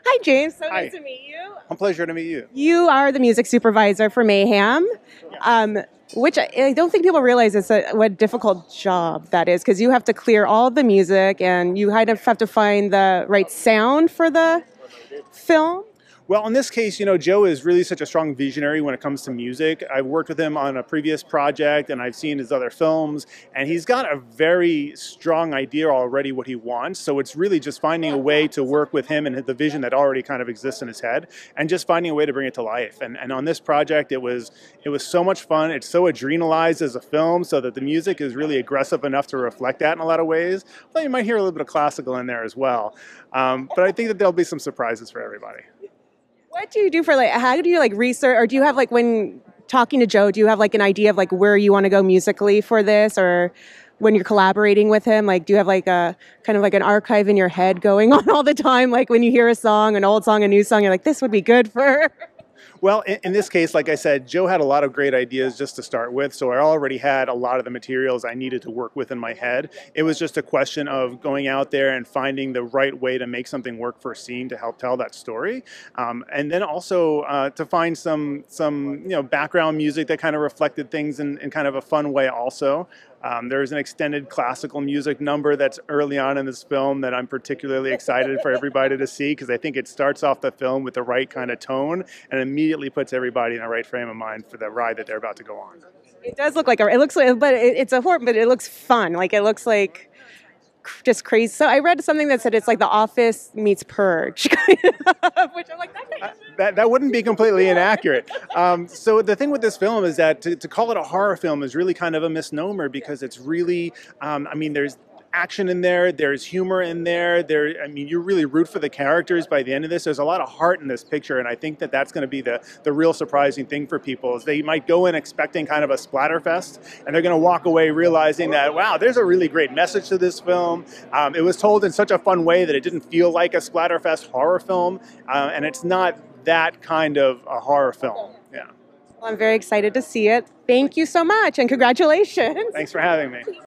Hi, James. So Hi. nice to meet you. A pleasure to meet you. You are the music supervisor for Mayhem, which I don't think people realize is what a difficult job that is because you have to clear all the music and you kind of have to find the right sound for the film. Well, in this case, Joe is really such a strong visionary when it comes to music. I've worked with him on a previous project and I've seen his other films, and he's got a very strong idea already what he wants. So it's really just finding a way to work with him and the vision that already kind of exists in his head and just finding a way to bring it to life. And on this project, it was so much fun. It's so adrenalized as a film so that the music is really aggressive enough to reflect that in a lot of ways. But you might hear a little bit of classical in there as well. But I think that there'll be some surprises for everybody. What do you do for how do you research, or do you have when talking to Joe, do you have an idea of where you want to go musically for this, or when you're collaborating with him, do you have a kind of an archive in your head going on all the time? When you hear a song, an old song, a new song, you're like, this would be good for. Well, in this case, like I said, Joe had a lot of great ideas just to start with, so I already had a lot of the materials I needed to work with in my head. It was just a question of going out there and finding the right way to make something work for a scene to help tell that story, and then also to find some background music that kind of reflected things in kind of a fun way also. There's an extended classical music number that's early on in this film that I'm particularly excited for everybody to see, because I think it starts off the film with the right kind of tone and immediately puts everybody in the right frame of mind for the ride that they're about to go on. It does look it looks like, but it's a horror, but it looks fun. It looks like just crazy. So I read something that said it's like The Office meets Purge, which I'm like, that wouldn't be completely inaccurate. So the thing with this film is that to call it a horror film is really kind of a misnomer, because it's really, there's action in there, there's humor in there. You really root for the characters by the end of this. There's a lot of heart in this picture, and I think that that's going to be the real surprising thing for people, is they might go in expecting kind of a splatterfest, and they're going to walk away realizing that, wow, there's a really great message to this film. It was told in such a fun way that it didn't feel like a splatterfest horror film, and it's not that kind of a horror film. Yeah. well, I'm very excited to see it. Thank you so much, and congratulations. Thanks for having me.